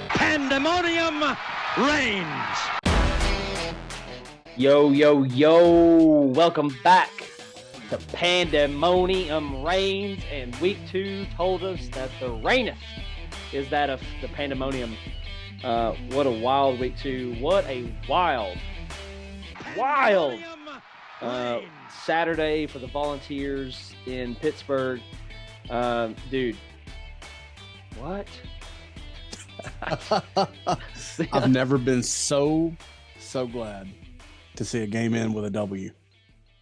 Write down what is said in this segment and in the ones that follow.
Pandemonium reigns. Yo, yo, yo. Welcome back to Pandemonium reigns. And week 2 told us that the reigneth is that of the Pandemonium. What a wild week 2. What a wild Saturday for the Volunteers in Pittsburgh. Dude, what? I've never been so glad to see a game end with a W.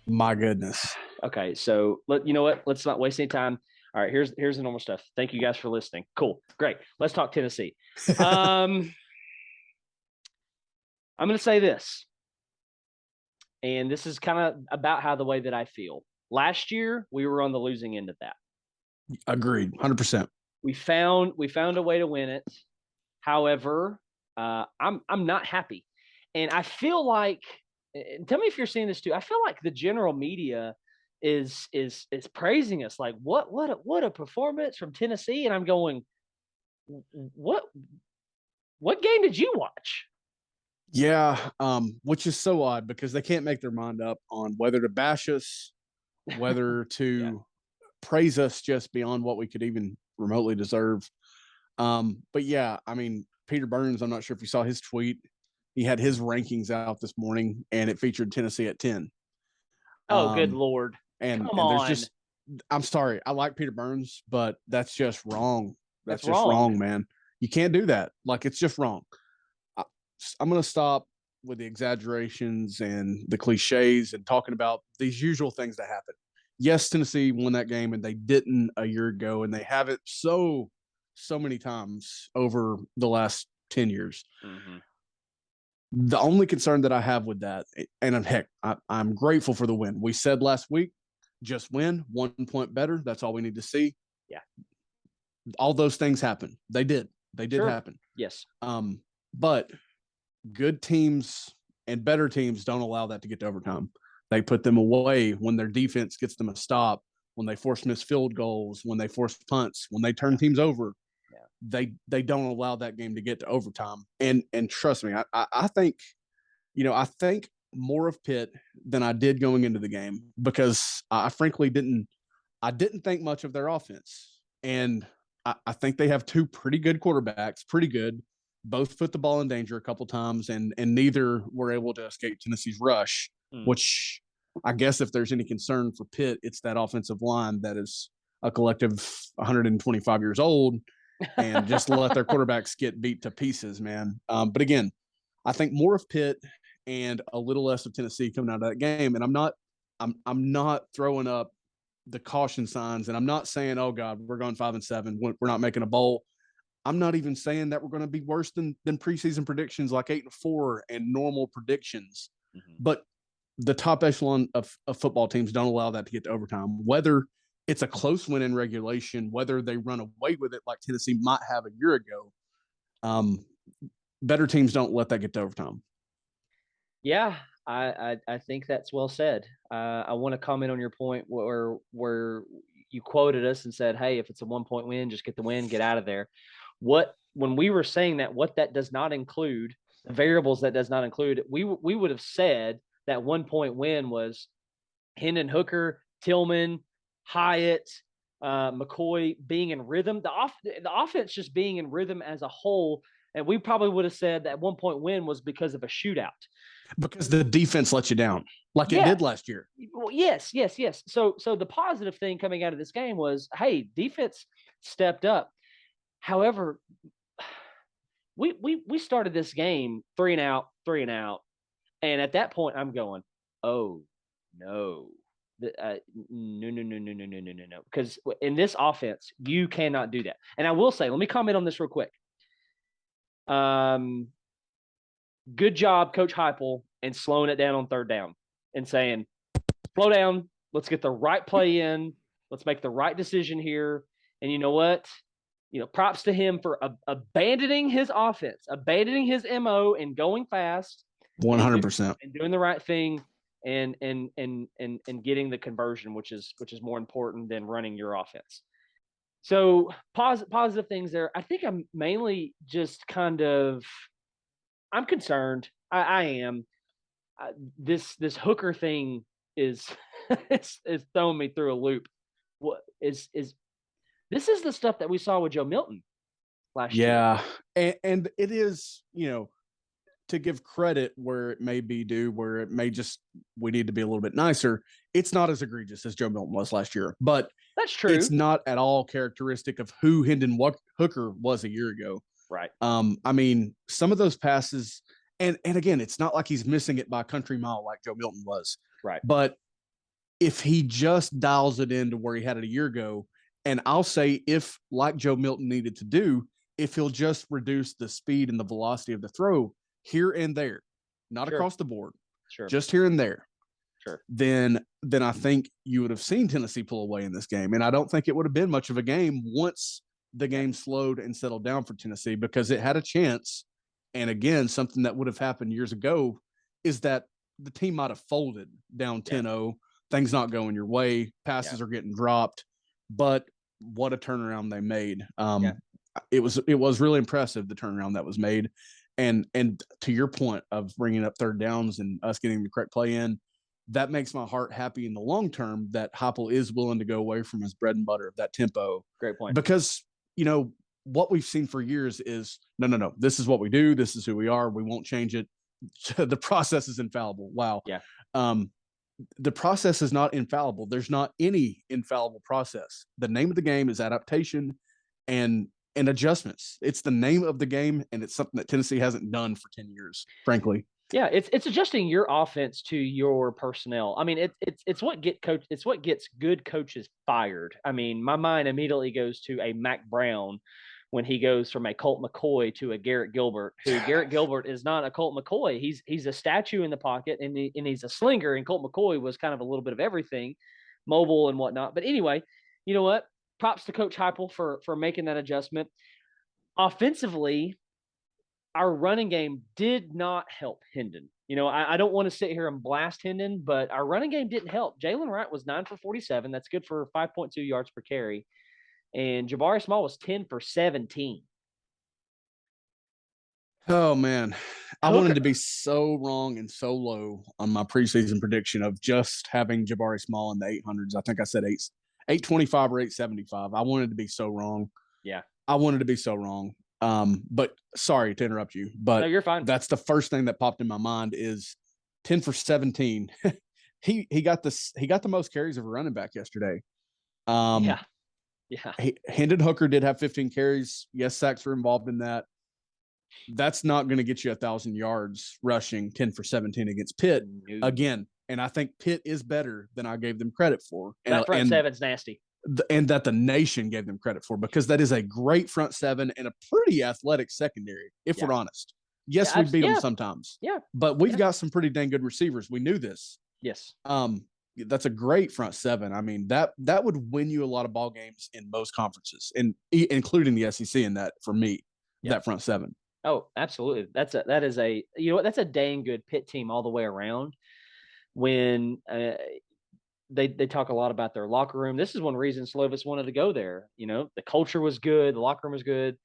My goodness. Okay, so you know what? Let's not waste any time. All right, here's the normal stuff. Thank you guys for listening. Cool, great. Let's talk Tennessee. I'm going to say this, and this is kind of about how the way that I feel. Last year, we were on the losing end of that. Agreed, 100%. We found a way to win it. However, I'm not happy, and I feel like. And tell me if you're seeing this too. I feel like the general media is praising us. Like, what a performance from Tennessee, and I'm going, what game did you watch? Yeah, which is so odd because they can't make their mind up on whether to bash us, whether to praise us just beyond what we could even remotely deserve. But yeah, I mean, Peter Burns, I'm not sure if you saw his tweet. He had his rankings out this morning, and it featured Tennessee at 10. Oh, good Lord. And Come on. there's just – I'm sorry. I like Peter Burns, but that's just wrong. That's just wrong. wrong, man. You can't do that. Like, it's just wrong. I'm going to stop with the exaggerations and the cliches and talking about these usual things that happen. Yes, Tennessee won that game, and they didn't a year ago, and they have it so many times over the last 10 years. Mm-hmm. The only concern that I have with that, and heck, I'm grateful for the win. We said last week, just win, 1 point better. That's all we need to see. Yeah. All those things happen. They did. They did happen. Yes. But good teams and better teams don't allow that to get to overtime. They put them away when their defense gets them a stop, when they force missed field goals, when they force punts, when they turn teams over. They don't allow that game to get to overtime. And trust me, I think, I think more of Pitt than I did going into the game because I frankly didn't think much of their offense. And I think they have 2 pretty good quarterbacks, pretty good. Both put the ball in danger a couple times, and neither were able to escape Tennessee's rush, which I guess if there's any concern for Pitt, it's that offensive line that is a collective 125 years old. And just let their quarterbacks get beat to pieces, man. But again, I think more of Pitt and a little less of Tennessee coming out of that game. And I'm not throwing up the caution signs, and I'm not saying, oh God, we're going 5-7. We're not making a bowl. I'm not even saying that we're going to be worse than preseason predictions like 8-4 and normal predictions. Mm-hmm. But the top echelon of football teams don't allow that to get to overtime, whether it's a close win in regulation, whether they run away with it like Tennessee might have a year ago. Better teams don't let that get to overtime. Yeah, I think that's well said. I want to comment on your point where you quoted us and said, hey, if it's a 1 point win, just get the win, get out of there. When we were saying that, what that does not include, the variables that does not include, we would have said that 1 point win was Hendon Hooker, Tillman, Hyatt, McCoy being in rhythm, the offense just being in rhythm as a whole. And we probably would have said that 1 point win was because of a shootout. Because the defense let you down like it did last year. Well, yes. So the positive thing coming out of this game was, hey, defense stepped up. However, we started this game 3 and out. And at that point I'm going, oh no. No. Because in this offense, you cannot do that. And I will say, let me comment on this real quick. Good job, Coach Heupel, in slowing it down on 3rd down and saying, slow down. Let's get the right play in. Let's make the right decision here. And you know what? Props to him for abandoning his offense, abandoning his MO and going fast. 100%. And doing the right thing. And getting the conversion, which is more important than running your offense. So positive things there. I think I'm mainly just I'm concerned. I am. This Hooker thing is is throwing me through a loop. What is this is the stuff that we saw with Joe Milton last year. Yeah. And it is, to give credit where it may be due, where it may just, we need to be a little bit nicer. It's not as egregious as Joe Milton was last year, but That's true. it's not at all characteristic of who Hendon Hooker was a year ago. Right. I mean, some of those passes, and again, it's not like he's missing it by a country mile like Joe Milton was. Right. But if he just dials it into where he had it a year ago, and I'll say if, like Joe Milton needed to do, if he'll just reduce the speed and the velocity of the throw here and there, not across the board, just here and there, then I think you would have seen Tennessee pull away in this game. And I don't think it would have been much of a game once the game slowed and settled down for Tennessee, because it had a chance. And again, something that would have happened years ago is that the team might have folded down 10-0, things not going your way, passes are getting dropped. But what a turnaround they made. It was really impressive, the turnaround that was made. And to your point of bringing up third downs and us getting the correct play in, that makes my heart happy in the long term that Heupel is willing to go away from his bread and butter of that tempo. Great point. Because, what we've seen for years is no, this is what we do. This is who we are. We won't change it. The process is infallible. Wow. Yeah. The process is not infallible. There's not any infallible process. The name of the game is adaptation and adjustments. It's the name of the game, and it's something that Tennessee hasn't done for 10 years, frankly. Yeah, it's adjusting your offense to your personnel. I mean, it's what gets good coaches fired. I mean, my mind immediately goes to a Mac Brown when he goes from a Colt McCoy to a Garrett Gilbert, who Garrett Gilbert is not a Colt McCoy. He's a statue in the pocket, and he's a slinger, and Colt McCoy was kind of a little bit of everything, mobile and whatnot. But anyway, you know what? Props to Coach Heupel for making that adjustment. Offensively, our running game did not help Hendon. I don't want to sit here and blast Hendon, but our running game didn't help. Jalen Wright was 9 for 47. That's good for 5.2 yards per carry. And Jabari Small was 10 for 17. Oh, man. I wanted to be so wrong and so low on my preseason prediction of just having Jabari Small in the 800s. I think I said 825 or 875. I wanted to be so wrong. Yeah. I wanted to be so wrong. But sorry to interrupt you, but no, you're fine. That's the first thing that popped in my mind is 10 for 17. he got the most carries of a running back yesterday. Yeah. Hendon Hooker did have 15 carries. Yes, sacks were involved in that. That's not going to get you 1,000 yards rushing 10 for 17 against Pitt again. And I think Pitt is better than I gave them credit for. That front seven's nasty. And that the nation gave them credit for, because that is a great front seven and a pretty athletic secondary, if we're honest. Yes, we beat them sometimes. Yeah. But we've got some pretty dang good receivers. We knew this. Yes. That's a great front seven. I mean, that would win you a lot of ball games in most conferences, and including the SEC in that, for me, that front seven. Oh, absolutely. That's a dang good Pitt team all the way around. When they talk a lot about their locker room. This is one reason Slovis wanted to go there. The culture was good. The locker room was good.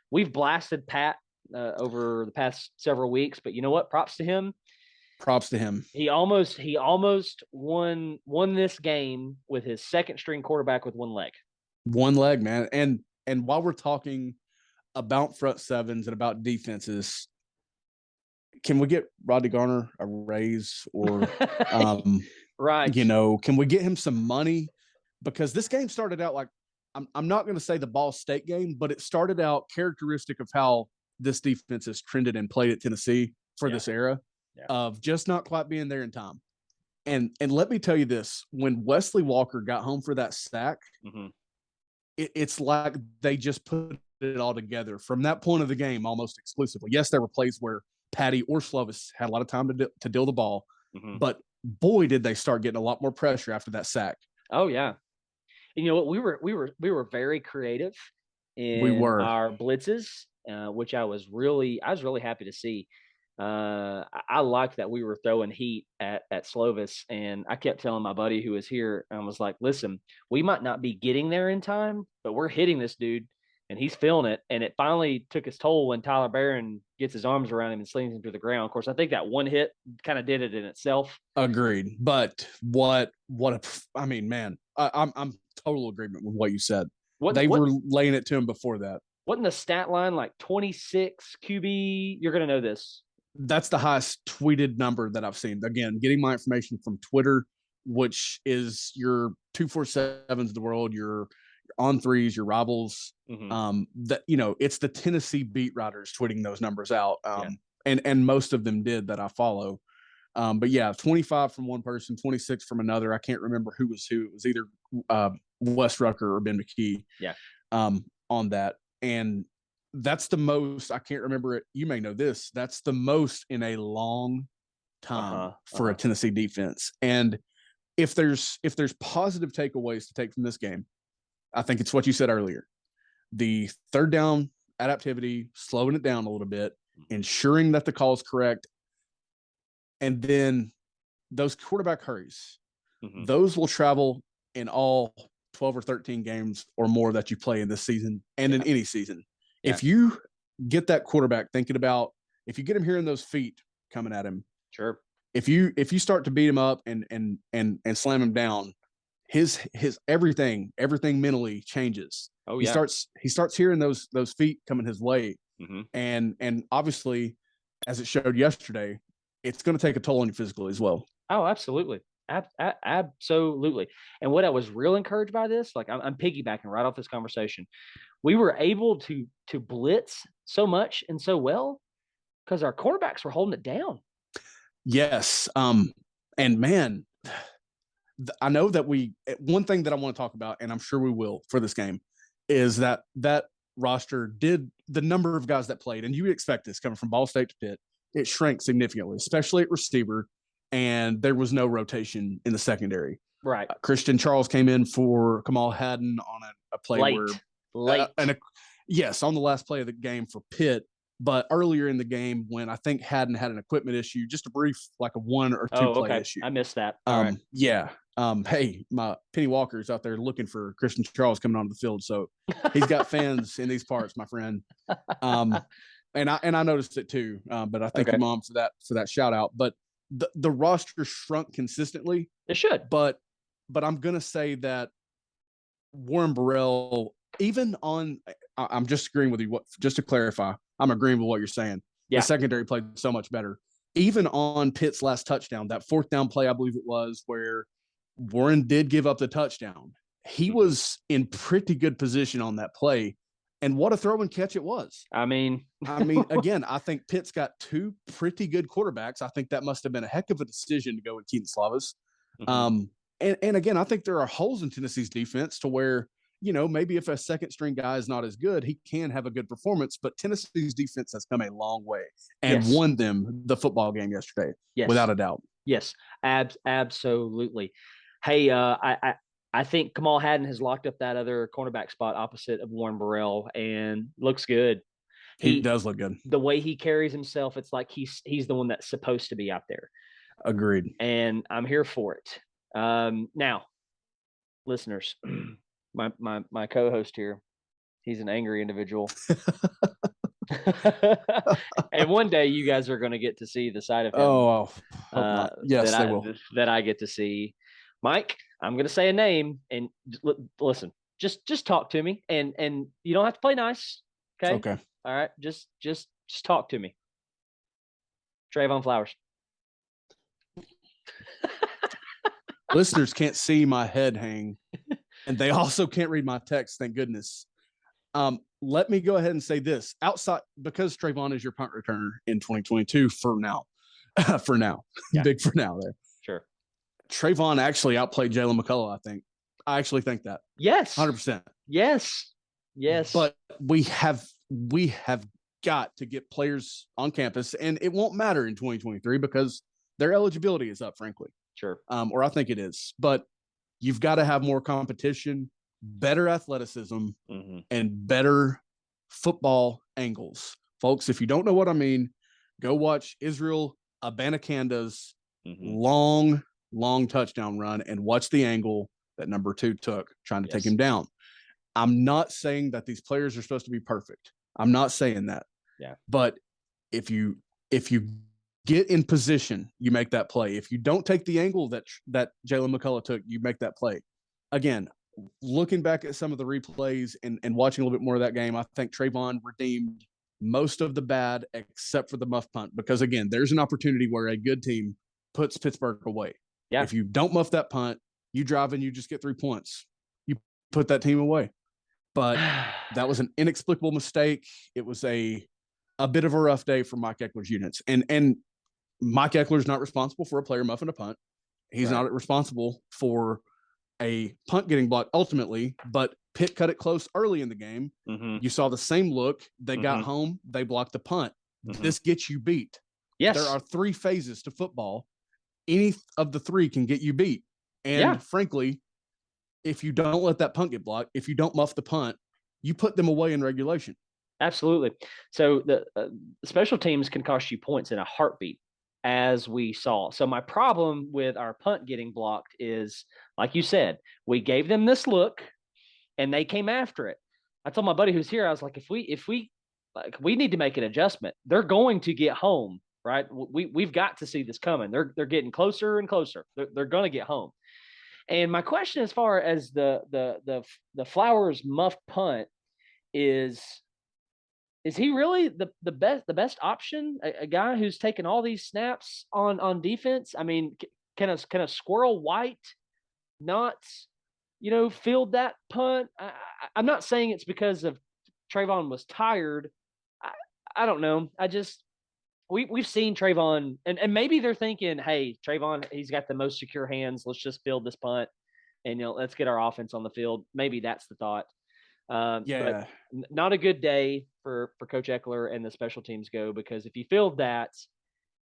We've blasted Pat over the past several weeks, but you know what? Props to him. Props to him. He almost won this game with his second string quarterback with one leg. One leg, man. And while we're talking about front sevens and about defenses, can we get Rodney Garner a raise or right? Can we get him some money? Because this game started out like, I'm not going to say the Ball State game, but it started out characteristic of how this defense has trended and played at Tennessee for this era of just not quite being there in time. And let me tell you this, when Wesley Walker got home for that sack, it's like they just put it all together from that point of the game almost exclusively. Yes, there were plays where Patty or Slovis had a lot of time to deal the ball, but boy, did they start getting a lot more pressure after that sack. Oh yeah. And you know what? We were very creative in our blitzes, which I was really happy to see. I like that we were throwing heat at Slovis, and I kept telling my buddy who was here, I was like, listen, we might not be getting there in time, but we're hitting this dude, and he's feeling it. And it finally took its toll when Tyler Barron gets his arms around him and slings him to the ground. Of course, I think that one hit kind of did it in itself. Agreed. But I mean, man, I'm total agreement with what you said. They were laying it to him before that. Wasn't the stat line like 26 QB? You're going to know this. That's the highest tweeted number that I've seen. Again, getting my information from Twitter, which is your 247s of the world, your on threes, your rivals. That it's the Tennessee beat writers tweeting those numbers out. And most of them did that I follow. But yeah, 25 from one person, 26 from another. I can't remember who was who. It was either Wes Rucker or Ben McKee. Yeah. On that. And that's the most, I can't remember it. You may know this. That's the most in a long time for a Tennessee defense. And if there's positive takeaways to take from this game, I think it's what you said earlier. The third down adaptivity, slowing it down a little bit, ensuring that the call is correct. And then those quarterback hurries, those will travel in all 12 or 13 games or more that you play in this season and in any season. Yeah. If you get that quarterback thinking about, if you get him hearing those feet coming at him, sure. If you start to beat him up and slam him down, his everything mentally changes. Oh yeah. He starts hearing those feet coming his way. And obviously, as it showed yesterday, it's going to take a toll on you physically as well. Oh, absolutely. Absolutely. And what I was real encouraged by this, like I'm piggybacking right off this conversation. We were able to blitz so much and so well because our quarterbacks were holding it down. Yes. And man, I know that one thing that I want to talk about, and I'm sure we will for this game, is that roster did the number of guys that played, and you would expect this coming from Ball State to Pitt, it shrank significantly, especially at receiver, and there was no rotation in the secondary. Right. Christian Charles came in for Kamal Haddon on a play late. Yes, on the last play of the game for Pitt, but earlier in the game when I think Haddon had an equipment issue, just a brief, like a 1 or 2 play issue. I missed that. All right. Yeah. Hey, my Penny Walker's out there looking for Christian Charles coming onto the field, so he's got fans in these parts, my friend. And I noticed it too. But I thank your mom for that shout out. But the roster shrunk consistently. It should. But I'm gonna say that Warren Burrell, even on, I'm just agreeing with you. Just to clarify, I'm agreeing with what you're saying. Yeah. The secondary played so much better. Even on Pitt's last touchdown, that 4th down play, I believe it was, where Warren did give up the touchdown. He was in pretty good position on that play. And what a throw and catch it was. I mean, again, I think Pitt's got 2 pretty good quarterbacks. I think that must have been a heck of a decision to go with Keaton Slavis. And again, I think there are holes in Tennessee's defense to where, maybe if a second string guy is not as good, he can have a good performance. But Tennessee's defense has come a long way and won them the football game yesterday, without a doubt. Yes, absolutely. Hey, I think Kamal Haddon has locked up that other cornerback spot opposite of Warren Burrell and looks good. He does look good. The way he carries himself, it's like he's the one that's supposed to be out there. Agreed. And I'm here for it. Now, listeners, my co-host here, he's an angry individual. And one day you guys are going to get to see the side of him. Yes, they will. That I get to see. Mike, I'm going to say a name and listen, just talk to me and you don't have to play nice. Okay. Okay. All right. Just talk to me. Trayvon Flowers. Listeners can't see my head hang, and they also can't read my text. Thank goodness. Let me go ahead and say this outside, because Trayvon is your punt returner in 2022 for now, big for now there. Sure. Trayvon actually outplayed Jalen McCullough. I actually think that. Yes. 100%. Yes. But we have got to get players on campus, and it won't matter in 2023 because their eligibility is up, frankly. Sure. Or I think it is. But you've got to have more competition, better athleticism, and better football angles. Folks, if you don't know what I mean, Go watch Israel Abanakanda's Mm-hmm. long touchdown run and watch the angle that number 2 took trying to take Yes. him down. I'm not saying that these players are supposed to be perfect. I'm not saying that. Yeah. But if you get in position, you make that play. If you don't take the angle that Jalen McCullough took, you make that play. Again, looking back at some of the replays and watching a little bit more of that game, I think Trayvon redeemed most of the bad except for the muff punt, because again, there's an opportunity where a good team puts Pittsburgh away. Yeah. If you don't muff that punt, you drive and you just get 3 points. You put that team away. But that was an inexplicable mistake. It was a bit of a rough day for Mike Eckler's units. And Mike Eckler's not responsible for a player muffing a punt. He's not responsible for a punt getting blocked ultimately, but Pitt cut it close early in the game. Mm-hmm. You saw the same look. They got home. They blocked the punt. Mm-hmm. This gets you beat. Yes. There are 3 phases to football. Any of the 3 can get you beat. And frankly, if you don't let that punt get blocked, if you don't muff the punt, you put them away in regulation. Absolutely. So the special teams can cost you points in a heartbeat, as we saw. So my problem with our punt getting blocked is, like you said, we gave them this look and they came after it. I told my buddy who's here, I was like, if we like, we need to make an adjustment. They're going to get home, right? We've got to see this coming. They're getting closer and closer. They're going to get home. And my question, as far as the Flowers muff punt, is he really the best option? A guy who's taken all these snaps on defense? I mean, can a Squirrel White not, field that punt? I'm not saying it's because of Trayvon was tired. I don't know. We've seen Trayvon, and maybe they're thinking, hey, Trayvon, he's got the most secure hands. Let's just field this punt, and let's get our offense on the field. Maybe that's the thought. But not a good day for Coach Eckler and the special teams go, because if you field that,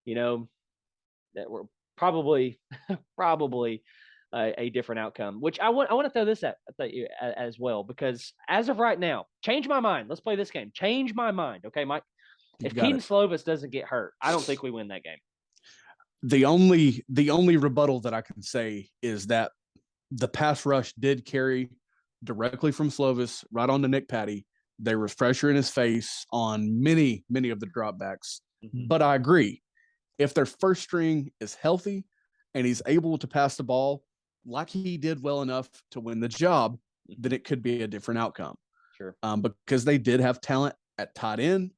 that we're probably a different outcome. Which I want to throw this at you as well, because as of right now, change my mind. Let's play this game. Change my mind, okay, Mike? If Keaton Slovis doesn't get hurt, I don't think we win that game. The only rebuttal that I can say is that the pass rush did carry directly from Slovis right on to Nick Patty. There was pressure in his face on many of the dropbacks. Mm-hmm. But I agree. If their first string is healthy and he's able to pass the ball like he did well enough to win the job, then it could be a different outcome. Sure. Because they did have talent at tight end.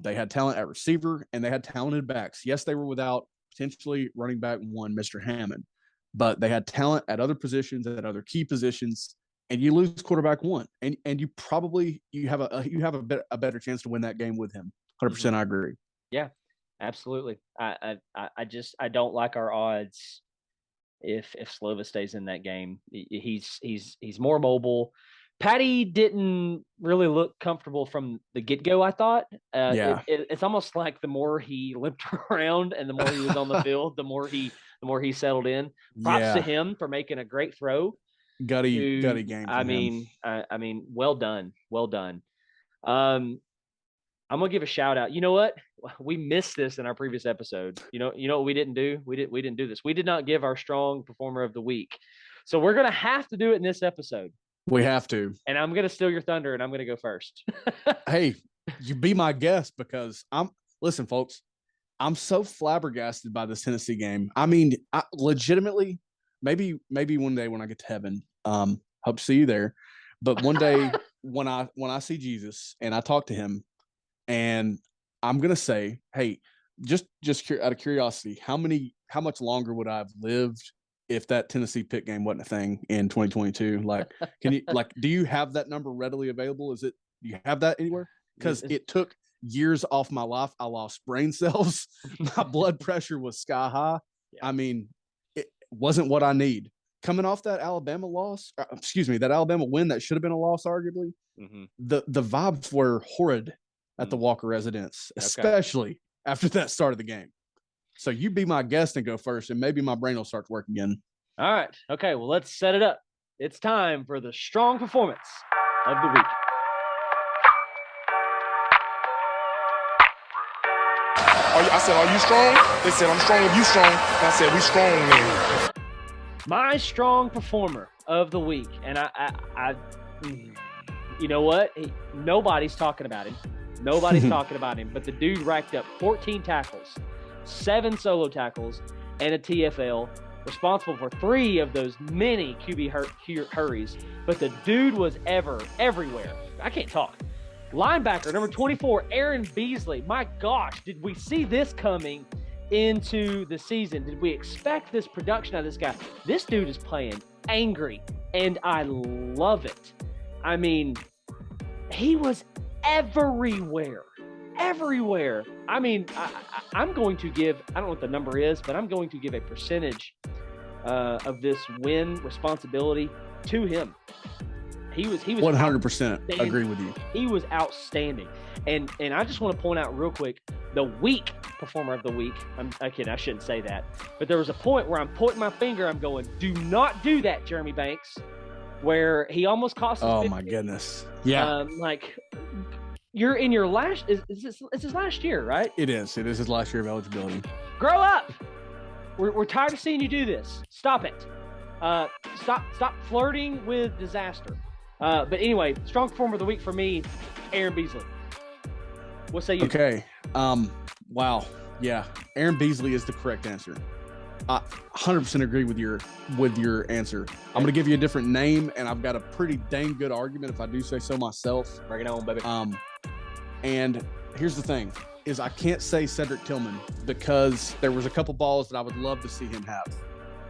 They had talent at receiver, and they had talented backs. Yes, they were without potentially running back 1, Mr. Hammond, but they had talent at other positions, at other key positions, and you lose quarterback 1, and you probably have a better chance to win that game with him. 100%, I agree. Yeah, absolutely. I don't like our odds if Slovis stays in that game. He's more mobile. Patty didn't really look comfortable from the get-go, I thought. It's almost like the more he limped around and the more he was on the field, the more he settled in. Props to him for making a great throw. Gutty game. I mean, well done. I'm gonna give a shout out. You know what? We missed this in our previous episode. You know what we didn't do? We didn't do this. We did not give our strong performer of the week. So we're gonna have to do it in this episode. We have to. And I'm gonna steal your thunder, and I'm gonna go first. Hey, you be my guest, because listen, folks, I'm so flabbergasted by this Tennessee game. I mean, legitimately, maybe one day when I get to heaven, hope to see you there. But one day when I see Jesus and I talk to him, and I'm gonna say, hey, just out of curiosity, how much longer would I have lived if that Tennessee Pitt game wasn't a thing in 2022? Like, can you do you have that number readily available? Do you have that anywhere? Because it took years off my life. I lost brain cells. My blood pressure was sky high. Yeah. I mean, it wasn't what I need. Coming off that Alabama loss, that Alabama win that should have been a loss, arguably. Mm-hmm. The vibes were horrid at the Walker residence, especially after that start of the game. So you be my guest and go first, and maybe my brain will start to work again. All right. Okay, well, let's set it up. It's time for the strong performance of the week. I said, are you strong? They said, I'm strong if you strong. And I said, we strong then. My strong performer of the week, and I you know what? Nobody's talking about him. Nobody's talking about him, but the dude racked up 14 tackles, 7 solo tackles, and a TFL, responsible for 3 of those many QB hurries. But the dude was everywhere. I can't talk. Linebacker, number 24, Aaron Beasley. My gosh, did we see this coming into the season? Did we expect this production out of this guy? This dude is playing angry, and I love it. I mean, he was everywhere. I mean, I'm going to give, I don't know what the number is, but I'm going to give a percentage of this win responsibility to him. He was 100% agree with you. He was outstanding. And I just want to point out real quick, the week performer of the week, I shouldn't say that, but there was a point where I'm pointing my finger, I'm going, do not do that, Jeremy Banks, where he almost cost us. Oh 50. my goodness. Yeah. Like, you're in your last, it's his last year, right? It is his last year of eligibility. Grow up. We're tired of seeing you do this. Stop it. Stop flirting with disaster. But anyway, strong performer of the week for me, Aaron Beasley. What say you? Okay. Wow. Yeah. Aaron Beasley is the correct answer. I 100% agree with your answer. I'm going to give you a different name, and I've got a pretty dang good argument if I do say so myself. Bring it on, baby. And here's the thing, is I can't say Cedric Tillman because there was a couple balls that I would love to see him have.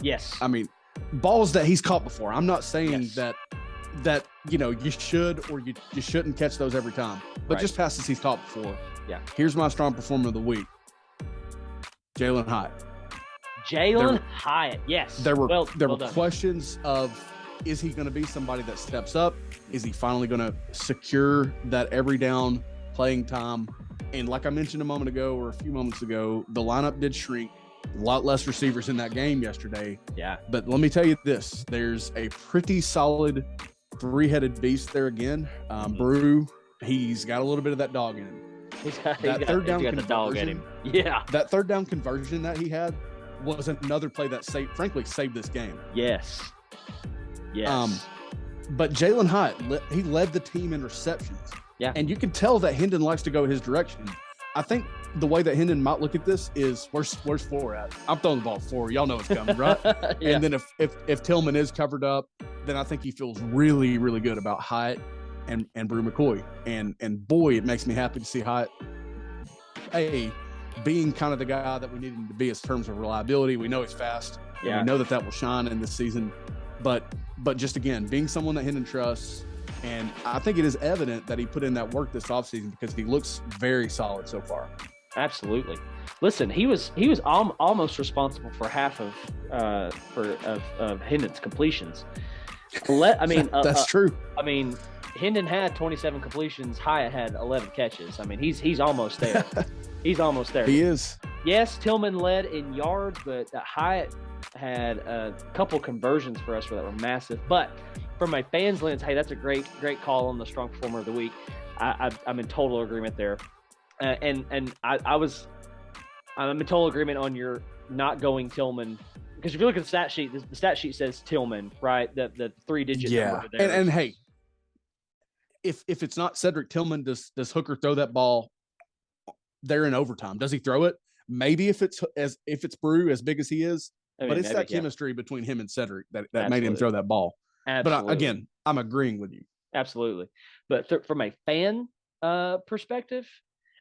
Yes. I mean, balls that he's caught before. I'm not saying Yes. that you should or you shouldn't catch those every time, but Right. just passes he's caught before. Yeah. Here's my strong performer of the week, Jalen Hyatt. Jalen Hyatt. Yes. There were well done. questions of, is he going to be somebody that steps up? Is he finally going to secure that every down playing time? And like I mentioned a moment ago or a few moments ago, the lineup did shrink. A lot less receivers in that game yesterday. Yeah. But let me tell you this, there's a pretty solid 3-headed beast there again. Brew, he's got a little bit of that dog in him. He's got third down the dog in him. Yeah. That third down conversion that he had was another play that saved this game. Yes. Yes. But Jalen Hyatt, he led the team in receptions. Yeah. And you can tell that Hendon likes to go his direction. I think the way that Hendon might look at this is, where's 4 at? I'm throwing the ball 4. Y'all know it's coming, right? Yeah. And then if Tillman is covered up, then I think he feels really, really good about Hyatt and Brew McCoy. And boy, it makes me happy to see Hyatt being kind of the guy that we need him to be in terms of reliability. We know he's fast. Yeah. We know that will shine in this season. But just again, being someone that Hendon trusts. And I think it is evident that he put in that work this offseason because he looks very solid so far. Absolutely. Listen, he was almost responsible for half of Hendon's completions. That's true. I mean, Hendon had 27 completions. Hyatt had 11 catches. I mean, he's almost there. He's almost there. He is. Yes, Tillman led in yards, but Hyatt had a couple conversions for us that were massive. But from my fans' lens, hey, that's a great call on the strong performer of the week. I'm in total agreement there, and I'm in total agreement on your not going Tillman, because if you look at the stat sheet, the stat sheet says Tillman, right? The 3-digit number there. And hey, if it's not Cedric Tillman, does Hooker throw that ball there in overtime? Does he throw it? Maybe if it's Brew, as big as he is, but it's that chemistry between him and Cedric that made him throw that ball. Absolutely. But again, I'm agreeing with you. Absolutely. But from a fan perspective,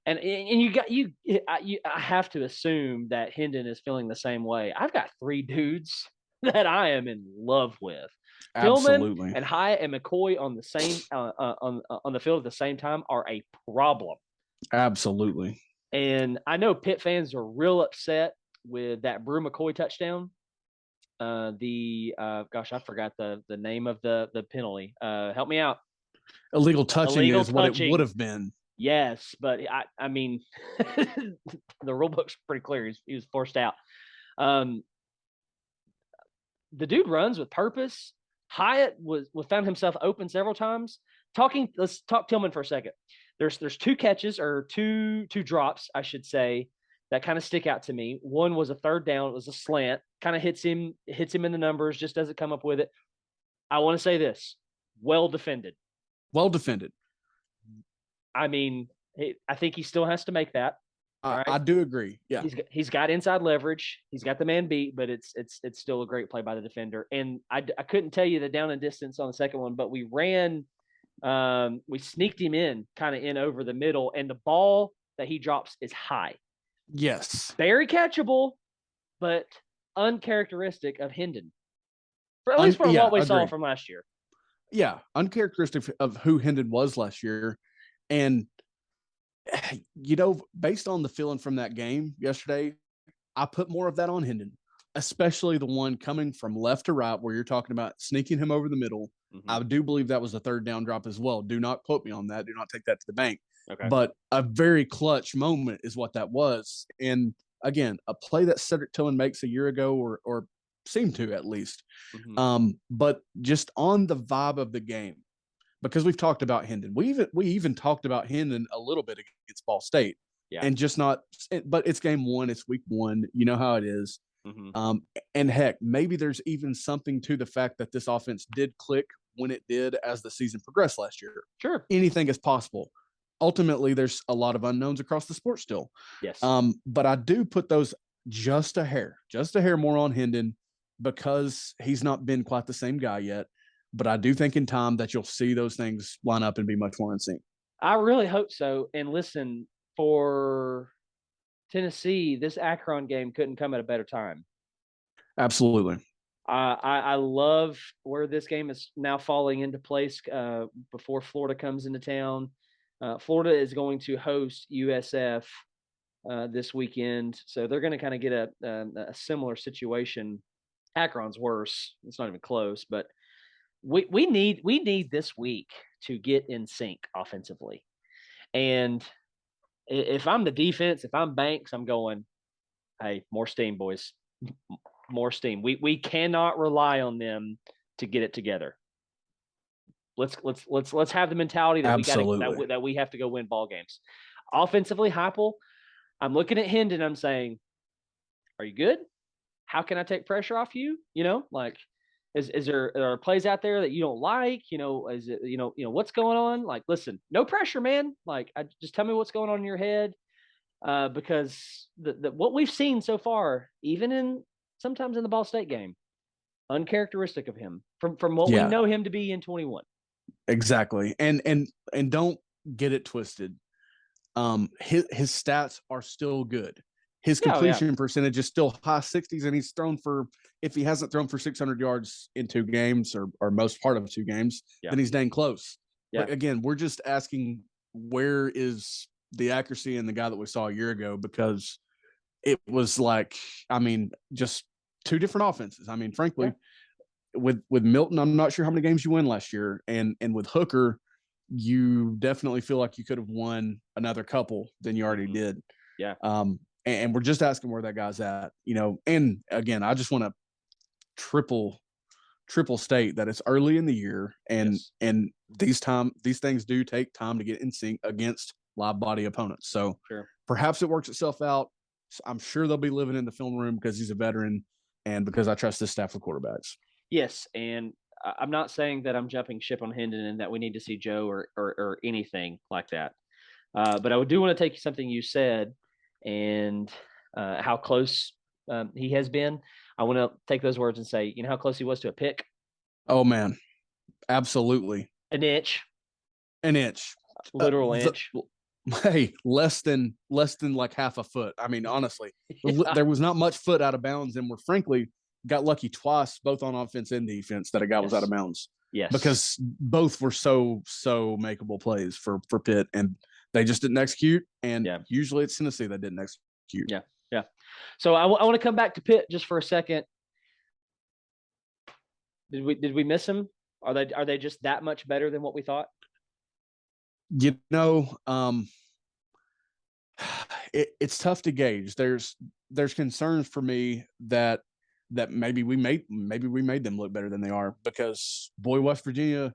and I have to assume that Hendon is feeling the same way. I've got 3 dudes that I am in love with. Absolutely. Tillman and Hyatt and McCoy on the same on the field at the same time are a problem. Absolutely. And I know Pitt fans are real upset with that Brew McCoy touchdown. I forgot the name of the penalty. Help me out. Illegal touching is what it would have been. Yes, but I mean, the rule book's pretty clear. He was forced out. The dude runs with purpose. Hyatt found himself open several times. Let's talk Tillman for a second. There's 2 catches or two drops, I should say, that kind of stick out to me. One was a third down. It was a slant, kind of hits him in the numbers, just doesn't come up with it. I want to say this, well defended. Well defended. I mean, I think he still has to make that. Right? I do agree. Yeah. He's got inside leverage. He's got the man beat, but it's still a great play by the defender. And I couldn't tell you the down and distance on the second one, but we sneaked him in kind of in over the middle, and the ball that he drops is high. Yes. Very catchable, but uncharacteristic of Hendon. At least from what we saw from last year. Yeah, uncharacteristic of who Hendon was last year. And, based on the feeling from that game yesterday, I put more of that on Hendon, especially the one coming from left to right where you're talking about sneaking him over the middle. Mm-hmm. I do believe that was a third down drop as well. Do not quote me on that. Do not take that to the bank. Okay. But a very clutch moment is what that was. And again, a play that Cedric Tillman makes a year ago or seemed to at least. Mm-hmm. But just on the vibe of the game, because we've talked about Hendon. We even talked about Hendon a little bit against Ball State. Yeah. And just not – but it's game one. It's week one. You know how it is. Mm-hmm. And, heck, maybe there's even something to the fact that this offense did click when it did as the season progressed last year. Sure. Anything is possible. Ultimately, there's a lot of unknowns across the sport still. Yes. But I do put those just a hair more on Hendon because he's not been quite the same guy yet. But I do think in time that you'll see those things line up and be much more in sync. I really hope so. And listen, for Tennessee, this Akron game couldn't come at a better time. Absolutely. I love where this game is now falling into place before Florida comes into town. Florida is going to host USF this weekend, so they're going to kind of get a similar situation. Akron's worse; it's not even close. But we need this week to get in sync offensively. And if I'm the defense, if I'm Banks, I'm going, hey, more steam, boys, more steam. We cannot rely on them to get it together. Let's have the mentality that we have to go win ball games. Offensively, Heupel, I'm looking at Hendon. I'm saying, are you good? How can I take pressure off you? Is there plays out there that you don't like? Is it what's going on? Like, listen, no pressure, man. Like, just tell me what's going on in your head, because what we've seen so far, even sometimes in the Ball State game, uncharacteristic of him from what we know him to be in 21. Exactly. And don't get it twisted. His stats are still good. His completion percentage is still high 60s, and he's thrown for, if he hasn't thrown for 600 yards in 2 games or most part of 2 games, then he's dang close. Yeah. But again, we're just asking, where is the accuracy in the guy that we saw a year ago? Because it was like, just 2 different offenses. Frankly, with Milton, I'm not sure how many games you win last year. And with Hooker, you definitely feel like you could have won another couple than you already did. Yeah. And we're just asking where that guy's at, and again, I just want to triple state that it's early in the year, and these things do take time to get in sync against live body opponents. So perhaps it works itself out. I'm sure they'll be living in the film room because he's a veteran and because I trust this staff of quarterbacks. Yes. And I'm not saying that I'm jumping ship on Hendon and that we need to see Joe or anything like that. But I do want to take something you said and how close he has been. I want to take those words and say, how close he was to a pick? Oh, man. Absolutely. An inch. Literal inch. Hey, less than like half a foot. Honestly, there was not much foot out of bounds, and we're frankly got lucky twice, both on offense and defense, that a guy was out of bounds. Yes. Because both were so makeable plays for Pitt, and they just didn't execute. And usually it's Tennessee that didn't execute. Yeah. Yeah. So I want to come back to Pitt just for a second. Did we miss them? Are they just that much better than what we thought? It's tough to gauge. There's concerns for me that maybe we made them look better than they are, because West Virginia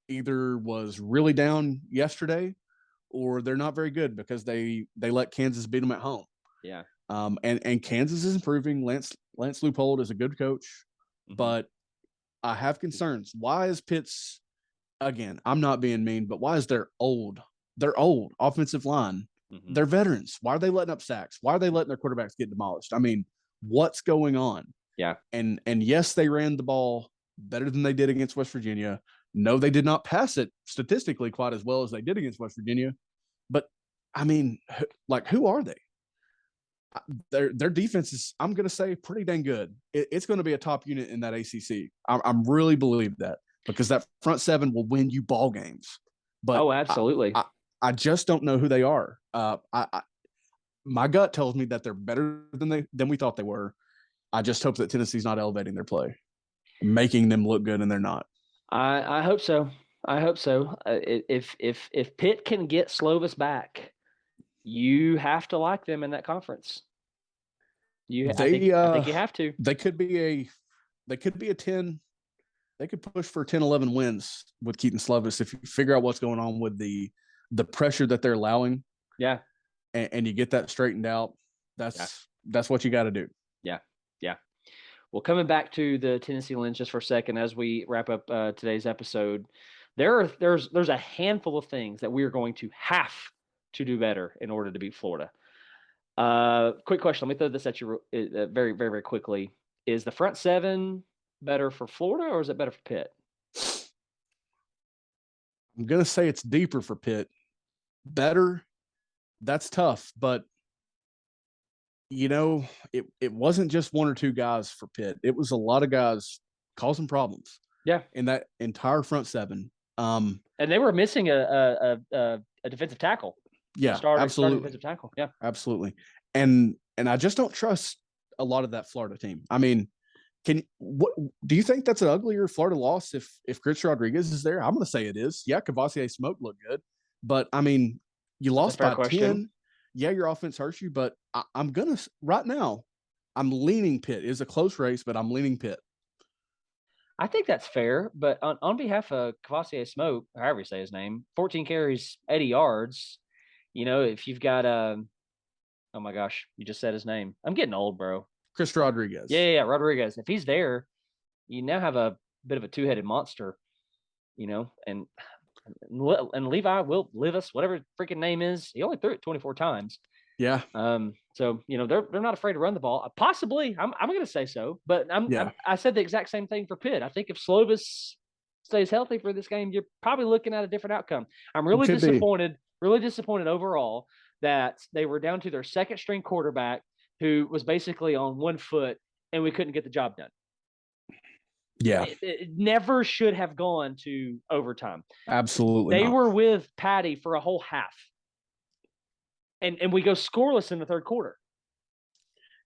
either was really down yesterday or they're not very good because they let Kansas beat them at home. Yeah. And Kansas is improving. Lance Leupold is a good coach, but I have concerns. Why is Pitt's, again, I'm not being mean, but why is their old offensive line? They're veterans. Why are they letting up sacks? Why are they letting their quarterbacks get demolished? I mean, what's going on? Yeah. And yes, they ran the ball better than they did against West Virginia. No, they did not pass it statistically quite as well as they did against West Virginia. But I mean, like, who are they? Their defense is, I'm going to say, pretty dang good. It's going to be a top unit in that ACC. I'm really believe that, because that front seven will win you ball games. But absolutely. I just don't know who they are. My gut tells me that they're better than we thought they were. I just hope that Tennessee's not elevating their play, making them look good, and they're not. I hope so. I hope so. If Pitt can get Slovis back, you have to like them in that conference. I think you have to. They could be a 10. They could push for 10, 11 wins with Keaton Slovis if you figure out what's going on with the pressure that they're allowing. Yeah. And you get that straightened out. That's what you got to do. Yeah. Yeah. Well, coming back to the Tennessee Lens just for a second, as we wrap up today's episode, there's a handful of things that we are going to have to do better in order to beat Florida. Quick question. Let me throw this at you very, very, very quickly. Is the front seven better for Florida, or is it better for Pitt? I'm going to say it's deeper for Pitt. Better, that's tough, but it wasn't just one or two guys for Pitt. It was a lot of guys causing problems. Yeah. In that entire front seven. And they were missing a defensive tackle. Yeah, absolutely. Defensive tackle. Yeah, absolutely. And I just don't trust a lot of that Florida team. I mean, what do you think that's an uglier Florida loss if Chris Rodriguez is there? I'm going to say it is. Yeah, Cavassier Smoke looked good, but I mean, you lost by 10. Yeah, your offense hurts you, but I'm going to right now. I'm leaning Pitt. It's a close race, but I'm leaning Pitt. I think that's fair, but on behalf of Cavassier Smoke, however you say his name, 14 carries, 80 yards. If you've got oh my gosh, you just said his name. I'm getting old, bro. Chris Rodriguez. Yeah, Rodriguez. If he's there, you now have a bit of a two-headed monster, and Levi will live us, whatever freaking name is. He only threw it 24 times. Yeah. So they're not afraid to run the ball. Possibly, I'm going to say so, but I said the exact same thing for Pitt. I think if Slovis stays healthy for this game, you're probably looking at a different outcome. I'm really disappointed overall that they were down to their second string quarterback, who was basically on one foot, and we couldn't get the job done. Yeah. It never should have gone to overtime. Absolutely. They were with Patty for a whole half. And we go scoreless in the third quarter.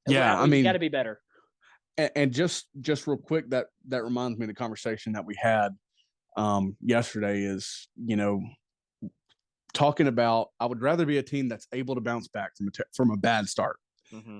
Yeah, we got to be better. And just real quick, that reminds me of the conversation that we had yesterday is, talking about, I would rather be a team that's able to bounce back from a bad start.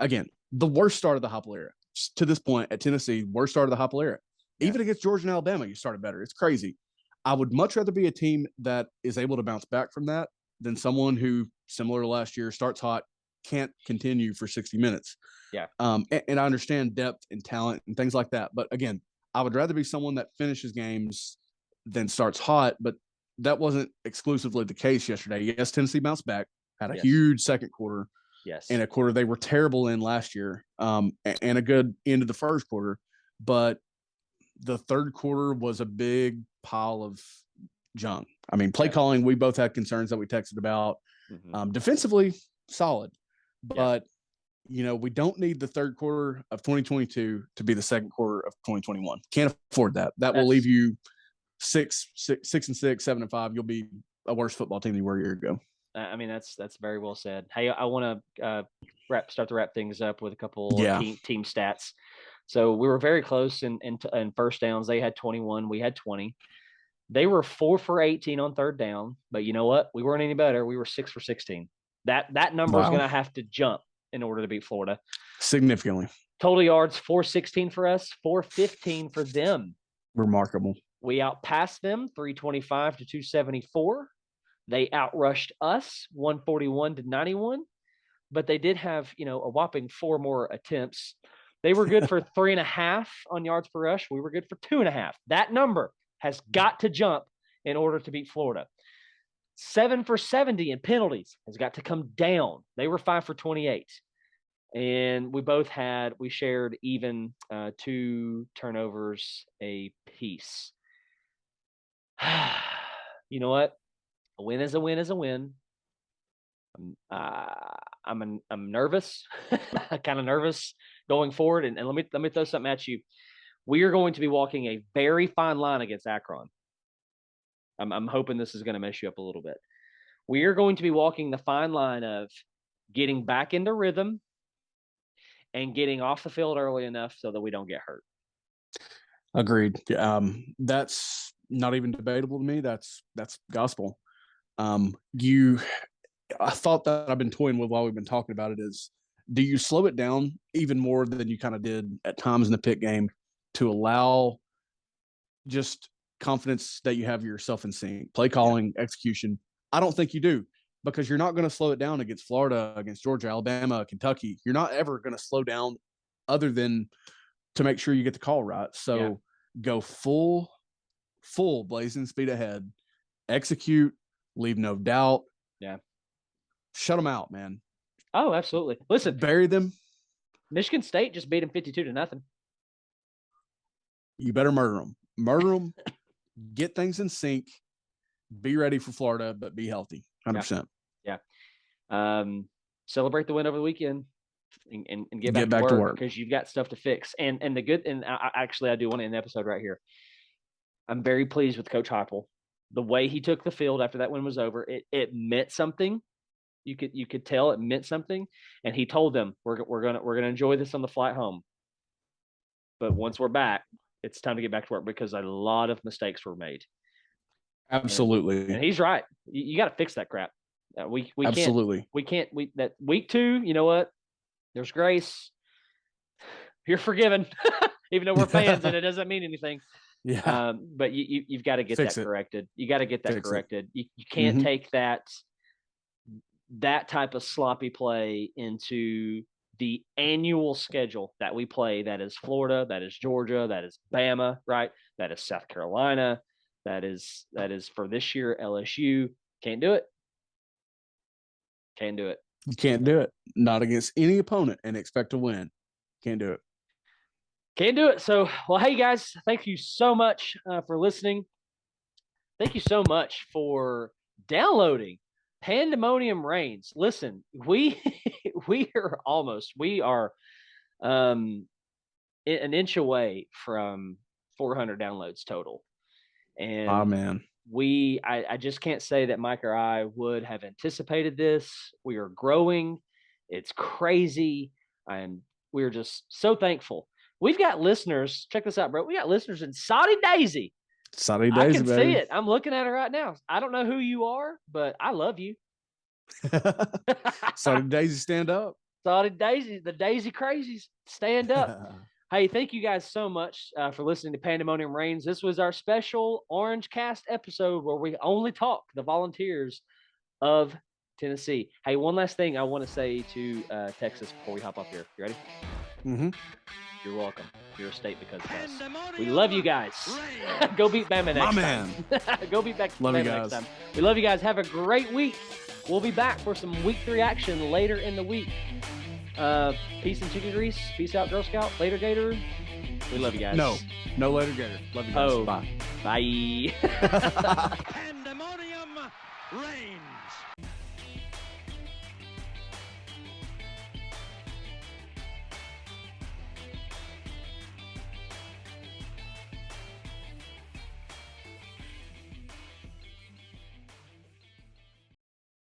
Again, the worst start of the Heupel era to this point at Tennessee, worst start of the Heupel era. Even against Georgia and Alabama, you started better. It's crazy. I would much rather be a team that is able to bounce back from that than someone who, similar to last year, starts hot, can't continue for 60 minutes. Yeah. And I understand depth and talent and things like that. But again, I would rather be someone that finishes games than starts hot. But that wasn't exclusively the case yesterday. Yes, Tennessee bounced back, had a huge second quarter. Yes. And a quarter they were terrible in last year, and a good end of the first quarter. But the third quarter was a big pile of junk. I mean, play calling, we both had concerns that we texted about. Defensively, solid. But, we don't need the third quarter of 2022 to be the second quarter of 2021. Can't afford that. That will leave you 6-6, 7-5. You'll be a worse football team than you were a year ago. I mean, that's very well said. Hey, I want to start to wrap things up with a couple team stats. So we were very close in first downs. They had 21. We had 20. They were 4 for 18 on third down. But you know what? We weren't any better. We were 6 for 16. That number is going to have to jump in order to beat Florida. Significantly. Total yards, 416 for us, 415 for them. Remarkable. We outpassed them, 325 to 274. They outrushed us, 141 to 91. but they did have, a whopping 4 more attempts. They were good for 3.5 on yards per rush. We were good for 2.5. That number has got to jump in order to beat Florida. 7 for 70 in penalties has got to come down. They were 5 for 28. And we shared even 2 turnovers a piece. You know what? A win is a win is a win. I'm nervous, kind of nervous going forward. And let me throw something at you. We are going to be walking a very fine line against Akron. I'm hoping this is going to mess you up a little bit. We are going to be walking the fine line of getting back into rhythm and getting off the field early enough so that we don't get hurt. Agreed. That's not even debatable to me. That's gospel. I thought that I've been toying with while we've been talking about it is, do you slow it down even more than you kind of did at times in the Pitt game to allow just confidence that you have yourself in sync, play calling, execution? I don't think you do, because you're not going to slow it down against Florida, against Georgia, Alabama, Kentucky. You're not ever going to slow down other than to make sure you get the call right. So go full blazing speed ahead, execute, leave no doubt. Yeah. Shut them out, man. Oh, absolutely. Listen, bury them. Michigan State just beat them 52-0. You better murder them. Get things in sync. Be ready for Florida, but be healthy. 100%. Yeah. Celebrate the win over the weekend and get back to work because you've got stuff to fix. And I do want to end the episode right here. I'm very pleased with Coach Heupel. The way he took the field after that win was over, it meant something. You could tell it meant something, and he told them we're gonna enjoy this on the flight home. But once we're back, it's time to get back to work because a lot of mistakes were made. Absolutely, and he's right. You got to fix that crap. We absolutely can't. That week 2. You know what? There's grace. You're forgiven, even though we're fans, and it doesn't mean anything. Yeah. But you've got to get that corrected. You got to get that corrected. You can't take that type of sloppy play into the annual schedule that we play. That is Florida, that is Georgia, that is Bama, right? That is South Carolina. That is for this year, LSU. Can't do it. Can't do it. You can't do it. Not against any opponent and expect to win. Can't do it. Can't do it. So, well, hey guys, thank you so much for listening. Thank you so much for downloading Pandemonium Reigns. Listen, we are an inch away from 400 downloads total. And oh man, I just can't say that Mike or I would have anticipated this. We are growing. It's crazy. We're just so thankful. We've got listeners. Check this out, bro. We got listeners in Saudi Daisy. Saudi Daisy, I can baby. see it. I'm looking at it right now. I don't know who you are, but I love you. Saudi Daisy, stand up. Saudi Daisy, the Daisy Crazies, stand up. Hey, thank you guys so much for listening to Pandemonium Reigns. This was our special Orange Cast episode where we only talk the Volunteers of Tennessee. Hey, one last thing I want to say to Texas before we hop up here. You ready? Mm-hmm. You're welcome. You're a state because of us. We love you guys. Go beat Bama next time. Go beat Bama next time. We love you guys. Have a great week. We'll be back for some week 3 action later in the week. Peace and chicken grease. Peace out, Girl Scout. Later, Gator. We love you guys. No later, Gator. Love you guys. Bye. Bye.